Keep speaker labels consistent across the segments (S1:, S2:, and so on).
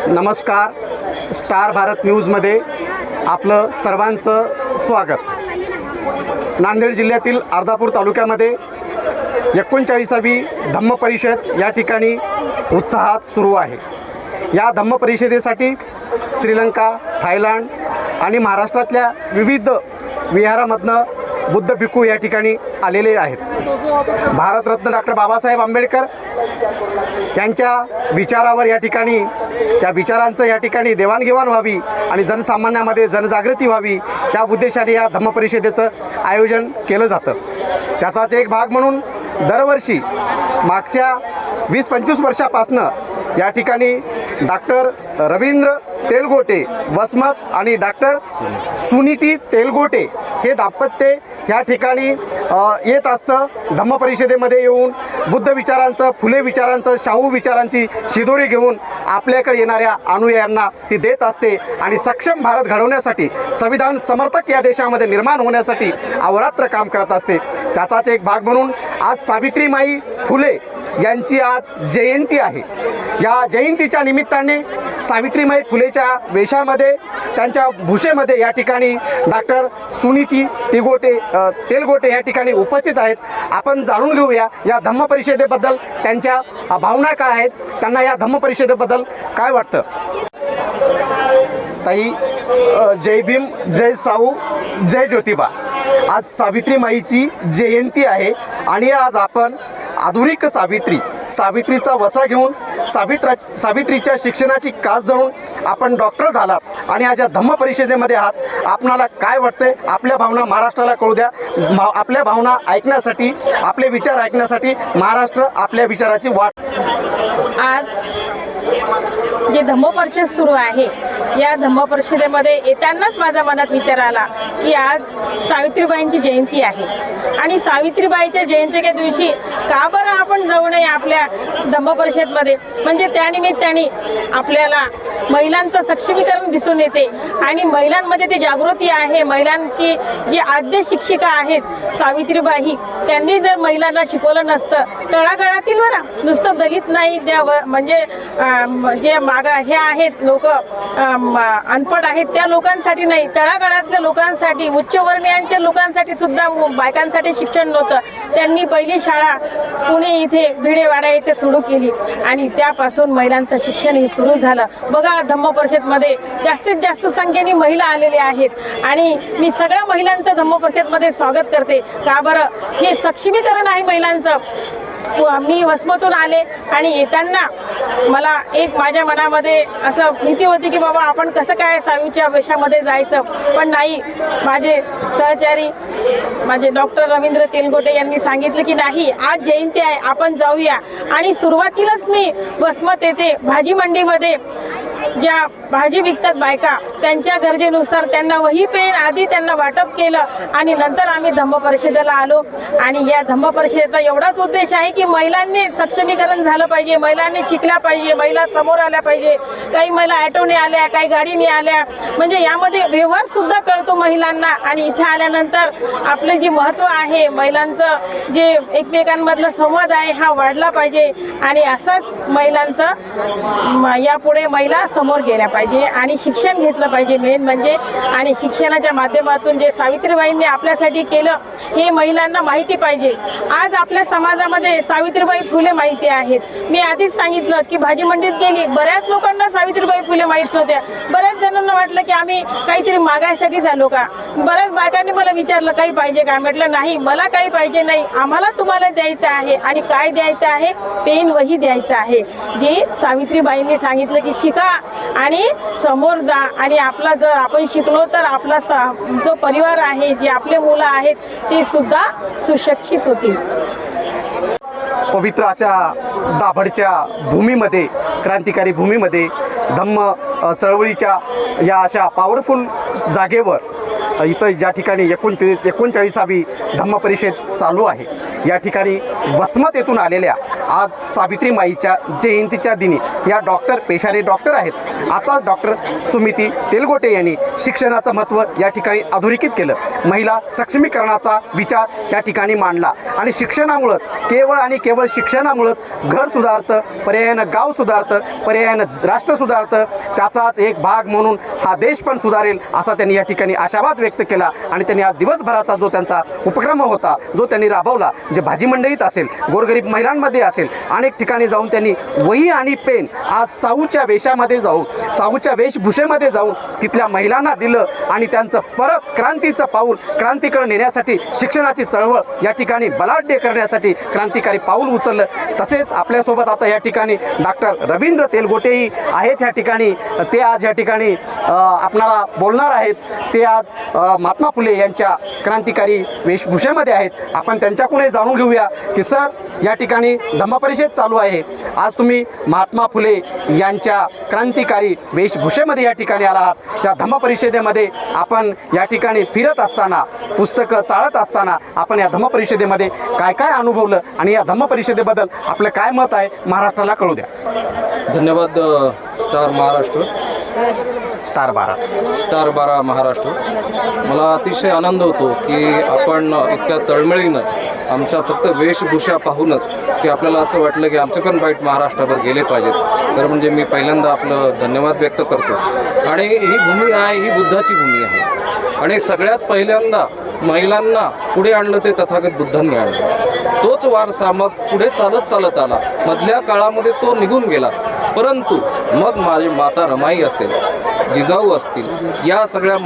S1: नमस्कार, स्टार भारत न्यूजमध्ये आपलं सर्वांचं स्वागत. नांदेड जिल्ह्यातील अर्धापूर तालुक्यामध्ये 39वी धम्म परिषद या ठिकाणी उत्साहात सुरू आहे. या धम्म परिषदेसाठी श्रीलंका, थायलंड आणि महाराष्ट्रातल्या विविध विहारामधनं बुद्ध भिक्खू या ठिकाणी आलेले आहेत. भारतरत्न डॉक्टर बाबासाहेब आंबेडकर यांच्या विचारावर या ठिकाणी, त्या विचारांचं या ठिकाणी देवाणघेवाण व्हावी आणि जनसामान्यामध्ये जनजागृती व्हावी या उद्देशाने या धम्म परिषदेचं आयोजन केलं जातं. त्याचाच एक भाग म्हणून दरवर्षी मागच्या 20-25 वर्षापासनं या ठिकाणी डॉक्टर रवींद्र तेलगोटे वसमत आणि डॉक्टर सुनीती तेलगोटे हे दाम्पत्य या ठिकाणी येत असतं. धम्म परिषदेमध्ये येऊन बुद्ध विचारांचं, फुले विचारांचं, शाहू विचारांची शिदोरी घेऊन आपल्याकडे येणाऱ्या अनुयायांना ती देत असते आणि सक्षम भारत घडवण्यासाठी, संविधान समर्थक या देशामध्ये निर्माण होण्यासाठी अहोरात्र काम करत असते. त्याचाच एक भाग म्हणून आज सावित्रीमाई फुले यांची आज जयंती आहे. या जयंतीच्या निमित्ताने सावित्रीमाई फुलेच्या वेशामध्ये, त्यांच्या भूषेमध्ये या ठिकाणी डॉक्टर सुनीती तेलगोटे या ठिकाणी उपस्थित आहेत. आपण जाणून घेऊया या धम्म परिषदेबद्दल त्यांच्या भावना काय आहेत, त्यांना या धम्म परिषदेबद्दल काय वाटतं. ताई, जय भीम, जय साऊ, जय ज्योतिबा. आज सावित्रीमाईची जयंती आहे आणि आज आपण आधुनिक सावित्रीचा वसा घेऊन सावित्रीच्या शिक्षणाची कास धरून आपण डॉक्टर झालात आणि आज या धम्म परिषदेमध्ये आहात. आपणाला काय वाटतंय? आपल्या भावना महाराष्ट्राला कळू द्या. आपल्या भावना ऐकण्यासाठी, आपले विचार ऐकण्यासाठी महाराष्ट्र आपल्या विचाराची वाट.
S2: आज जे धम्म परिषद सुरू आहे, या धम्म परिषदेमध्ये येतानाच माझ्या मनात विचार आला की आज सावित्रीबाईंची जयंती आहे आणि सावित्रीबाईच्या जयंतीच्या दिवशी का बरं आपण जाऊ नये आपल्या धम्म परिषदमध्ये. म्हणजे त्यानिमित्ताने आपल्याला महिलांचं सक्षमीकरण दिसून येते आणि महिलांमध्ये ती जागृती आहे. महिलांची जी आद्य शिक्षिका आहेत सावित्रीबाई, त्यांनी जर महिलांना शिकवलं नसतं, तळागाळातील बरं, नुसतं दलित नाही, म्हणजे जे हे आहेत लोक अनपढ आहेत त्या लोकांसाठी नाही, तळागाळातल्या लोकांसाठी, उच्चवर्णीयांच्या लोकांसाठी सुद्धा बायकांसाठी शिक्षण नव्हतं. त्यांनी पहिली शाळा पुणे इथे भिडेवाडा येथे सुरू केली आणि त्यापासून महिलांचं शिक्षण हे सुरू झालं. बघा, धम्म परिषदमध्ये जास्तीत जास्त संख्येने महिला आलेल्या आहेत आणि मी सगळ्या महिलांचं धम्म परिषदमध्ये स्वागत करते. का बरं? हे सक्षमीकरण आहे महिलांचं. मी वसमतून आले आणि येताना मला एक माझ्या मनामध्ये असं भीती होती की बाबा आपण कसं काय सावीच्या वेशामध्ये जायचं, पण नाही, माझे सहचारी माझे डॉक्टर रवींद्र तेलगोटे यांनी सांगितलं की नाही, आज जयंती आहे, आपण जाऊया. आणि सुरुवातीलाच मी वसमत येथे भाजी मंडीमध्ये ज्या भाजी विकतात बायका, त्यांच्या गरजेनुसार त्यांना वही पेन आधी त्यांना वाटप केलं आणि नंतर आम्ही धम्म परिषदेला आलो. आणि या धम्म परिषदेचा एवढाच उद्देश आहे की महिलांनी सक्षमीकरण झालं पाहिजे, महिलांनी शिकल्या पाहिजे, महिला समोर आल्या पाहिजे. काही महिला ॲटोने आल्या, काही गाडीने आल्या, म्हणजे यामध्ये व्यवहार सुद्धा कळतो महिलांना. आणि इथे आल्यानंतर आपलं जे महत्त्व आहे, महिलांचं जे एकमेकांमधला संवाद आहे हा वाढला पाहिजे आणि असाच महिलांचं यापुढे महिला समोर गेल्या पाहिजे आणि शिक्षण घेतलं पाहिजे मेन म्हणजे. आणि शिक्षणाच्या माध्यमातून जे सावित्रीबाईंनी आपल्यासाठी केलं हे महिलांना माहिती पाहिजे. आज आपल्या समाजामध्ये सावित्रीबाई फुले माहिती आहेत. मी आधीच सांगितलं की भाजी मंडीत गेली, बऱ्याच लोकांना सावित्रीबाई फुले माहीत नव्हत्या. बऱ्याच जणांना वाटलं की आम्ही काहीतरी मागायसाठी झालो का. बऱ्याच बायकांनी मला विचारलं काही पाहिजे का. म्हटलं नाही, मला काही पाहिजे नाही, आम्हाला तुम्हाला द्यायचं आहे. आणि काय द्यायचं आहे? पेन वही द्यायचं आहे. जे सावित्रीबाईंनी सांगितलं की शिका आणि समोर जा आणि आपला जर आपण शिकलो तर आपला जो परिवार आहे, जे आपले मुलं आहेत ते सुद्धा सुशिक्षित होतील.
S1: पवित्र अशा दाभडच्या भूमीमध्ये, क्रांतिकारी भूमीमध्ये, धम्म चळवळीच्या या अशा पॉवरफुल जागेवर इथं ज्या ठिकाणी 39वी धम्म परिषद चालू आहे, या ठिकाणी वसमत येथून आलेल्या आज सावित्रीमाईच्या जयंतीच्या दिनी या डॉक्टर पेशारे डॉक्टर आहेत. आताच डॉक्टर सुमिती तेलगोटे यांनी शिक्षणाचं महत्त्व या ठिकाणी अधोरेखित केलं. महिला सक्षमीकरणाचा विचार या ठिकाणी मांडला आणि शिक्षणामुळंच केवळ आणि केवळ शिक्षणामुळंच घर सुधारतं, पर्यायानं गाव सुधारतं, पर्यायानं राष्ट्र सुधारतं. त्याचाच एक भाग म्हणून हा देश पण सुधारेल असा त्यांनी या ठिकाणी आशावाद व्यक्त केला. आणि त्यांनी आज दिवसभराचा जो त्यांचा उपक्रम होता, जो त्यांनी राबवला, जे भाजी मंडईत असेल, गोरगरीब महिलांमध्ये असेल, अनेक ठिकाणी जाऊन त्यांनी वही आणि पेन आज साऊच्या वेशामध्ये जाऊन, साऊच्या वेशभूषेमध्ये जाऊन तिथल्या महिलांना दिलं आणि त्यांचं परत क्रांतीचं पाऊल क्रांतीकडे नेण्यासाठी, शिक्षणाची चळवळ या ठिकाणी बलाढ्य करण्यासाठी क्रांतिकारी पाऊल उचललं. तसेच आपल्यासोबत आता या ठिकाणी डॉक्टर रवींद्र तेलगोटेही आहेत या ठिकाणी. ते आज या ठिकाणी आपणाला बोलणार आहेत. ते आज महात्मा फुले यांच्या क्रांतिकारी वेशभूषेमध्ये आहेत. आपण त्यांच्याकडूनही जाणून घेऊया की सर, या ठिकाणी धम्मपरिषद चालू आहे. आज तुम्ही महात्मा फुले यांच्या क्रांतिकारी वेशभूषेमध्ये या ठिकाणी आला आहात. या धम्मपरिषदेमध्ये आपण या ठिकाणी फिरत असताना, पुस्तकं चाळत असताना आपण या धम्मपरिषदेमध्ये काय काय अनुभवलं आणि या धम्मपरिषदेबद्दल आपलं काय मत आहे महाराष्ट्राला कळू द्या.
S3: धन्यवाद स्टार महाराष्ट्र, स्टार 12 महाराष्ट्र. मला अतिशय आनंद होतो की आपण इतक्या तळमळीनं आमच्या फक्त वेशभूषा पाहूनच की आपल्याला असं वाटलं की आमचे पण बाईट महाराष्ट्रावर गेले पाहिजेत. तर म्हणजे मी पहिल्यांदा आपलं धन्यवाद व्यक्त करतो. आणि ही भूमी आहे, ही बुद्धाची भूमी आहे. आणि सगळ्यात पहिल्यांदा महिलांना पुढे आणलं ते तथागत बुद्धांनी आणलं. तोच वारसा मग पुढे चालत आला. मधल्या काळामध्ये तो निघून गेला. परंतु मग माझी माता रमाई असेल, जिजाऊ असतील, या सगळ्या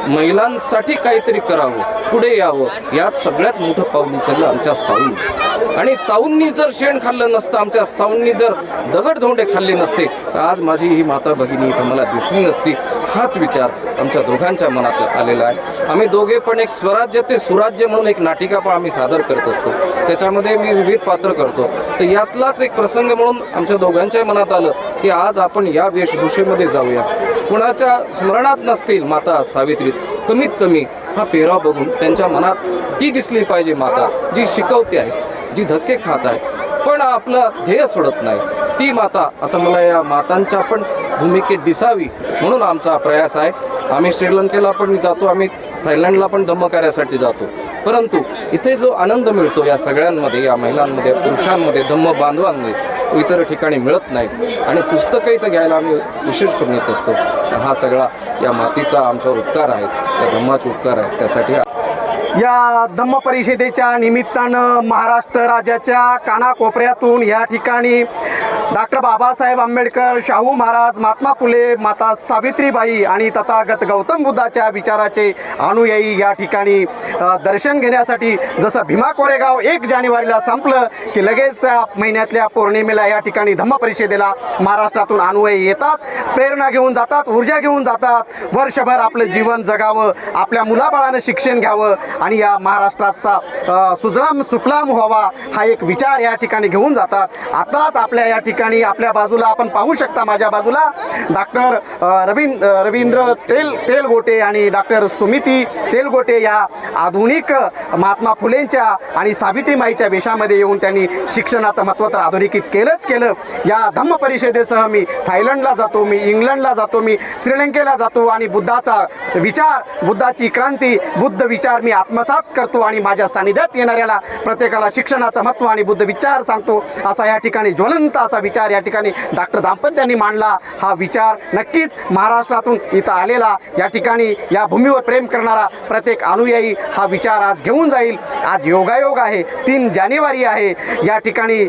S3: महिलांसाठी काहीतरी करावं, पुढे यावं, यात सगळ्यात मोठं पाऊल उचललं आमच्या साऊंनी. आणि साऊंनी जर शेण खाल्लं नसतं, आमच्या साऊंनी जर दगडधोंडे खाल्ले नसते, तर आज माझी ही माता भगिनी इथं मला दिसली नसती. हाच विचार आमच्या दोघांच्या मनात आलेला आहे. आम्ही दोघे पण एक स्वराज्य ते सुराज्य म्हणून एक नाटिका पण आम्ही सादर करत असतो. त्याच्यामध्ये मी विविध पात्र करतो. तर यातलाच एक प्रसंग म्हणून आमच्या दोघांच्या मनात आलं की आज आपण या वेशभूषेमध्ये जाऊया. कुणाच्या स्मरणात नसतील माता सावित्री, कमीत कमी हा पेहराव बघून त्यांच्या मनात ती दिसली पाहिजे माता, जी शिकवते आहे, जी धक्के खात आहे, पण आपलं ध्येय सोडत नाही. ती माता आता मला या मातांच्या पण भूमिकेत दिसावी म्हणून आमचा प्रयास आहे. आम्ही श्रीलंकेला पण जातो, आम्ही थायलंडला पण धम्मकार्यासाठी जातो. परंतु इथे जो आनंद मिळतो या सगळ्यांमध्ये, या महिलांमध्ये, पुरुषांमध्ये, धम्म बांधवांमध्ये, इतर ठिकाणी मिळत नाही. आणि पुस्तकं इथं घ्यायला आम्ही विशेष करून येत असतो. हा सगळा या मातीचा आमच्यावर उपकार आहे, त्या धम्माचे उपकार आहेत. त्यासाठी
S1: या धम्म परिषदेच्या निमित्तानं महाराष्ट्र राज्याच्या कानाकोपऱ्यातून या ठिकाणी डॉक्टर बाबासाहेब आंबेडकर, शाहू महाराज, महात्मा फुले, माता सावित्रीबाई आणि तथागत गौतम बुद्धाच्या विचाराचे अनुयायी या ठिकाणी दर्शन घेण्यासाठी, जसं भीमा कोरेगाव 1 जानेवारीला संपलं की लगेच महिन्यातल्या पौर्णिमेला या ठिकाणी धम्म परिषदेला महाराष्ट्रातून अनुयायी येतात, प्रेरणा घेऊन जातात, ऊर्जा घेऊन जातात, वर्षभर आपलं जीवन जगावं, आपल्या मुलाबाळानं शिक्षण घ्यावं आणि या महाराष्ट्राचा सुजलाम सुफलाम व्हावा हा एक विचार या ठिकाणी घेऊन जातात. आताच आपल्या या ठिकाणी आपल्या बाजूला आपण पाहू शकता, माझ्या बाजूला डॉक्टर रवींद्र तेलगोटे आणि डॉक्टर सुमिती तेलगोटे या आधुनिक महात्मा फुलेंच्या आणि सावित्रीमाईच्या वेशामध्ये येऊन त्यांनी शिक्षणाचं महत्त्व तर अधोरेखित केलंच केलं. या धम्म परिषदेसह मी थायलंडला जातो, मी इंग्लंडला जातो, मी श्रीलंकेला जातो आणि बुद्धाचा विचार, बुद्धाची क्रांती, बुद्ध विचार मी आत्मसात करतो आणि माझ्या सानिध्यात येणाऱ्याला प्रत्येकाला शिक्षणाचं महत्त्व आणि बुद्ध विचार सांगतो. असा या ठिकाणी ज्वलंत असा विचार या ठिकाणी डॉक्टर दाम्पत्यांनी मांडला. हा विचार नक्कीच महाराष्ट्रातून इथं आलेला, या ठिकाणी या भूमीवर प्रेम करणारा प्रत्येक अनुयायी हा विचार आज घेऊन जाईल. आज योगायोग आहे, 3 जानेवारी आहे. या ठिकाणी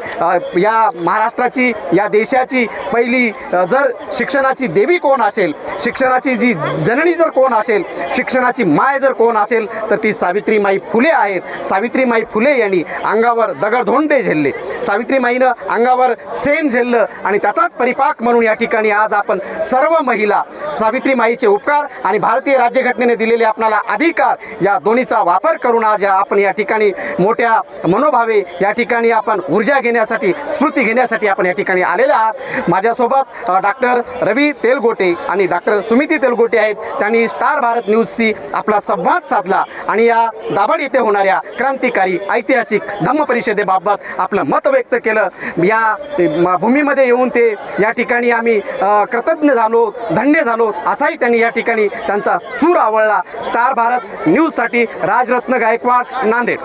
S1: या महाराष्ट्राची, या देशाची पहिली जर शिक्षणाची देवी कोण असेल, शिक्षणाची जी जननी जर कोण असेल, शिक्षणाची माय जर कोण असेल तर ती सावित्रीमाई फुले आहेत. सावित्रीमाई फुले यांनी अंगावर दगडधोंडे झेलले, सावित्रीमाईनं अंगावर सेन झेललं आणि त्याचाच परिपाक म्हणून या ठिकाणी आज आपण सर्व महिला सावित्रीमाईचे उपकार आणि भारतीय राज्यघटनेने दिलेले आपणाला अधिकार या दोन्हीचा वापर करून आज आपण या ठिकाणी मोठ्या मनोभावे या ठिकाणी आपण ऊर्जा घेण्यासाठी स्फूर्ती घेण्यासाठी आपण या ठिकाणी आलेले आहात. माझ्यासोबत डॉक्टर रवी तेलगोटे आणि डॉक्टर सुमिती तेलगोटे आहेत. त्यांनी स्टार भारत न्यूजशी आपला संवाद साधला आणि या दाभाड येथे होणाऱ्या क्रांतिकारी ऐतिहासिक धम्म परिषदेबाबत आपलं मत व्यक्त केलं. या भूमीमध्ये येऊन ते या ठिकाणी आम्ही कृतज्ञ झालो, धन्य झालो असाही त्यांनी या ठिकाणी त्यांचा सूर आवडला. स्टार भारत न्यूजसाठी राजरत्न गायकवाड, नांदेड.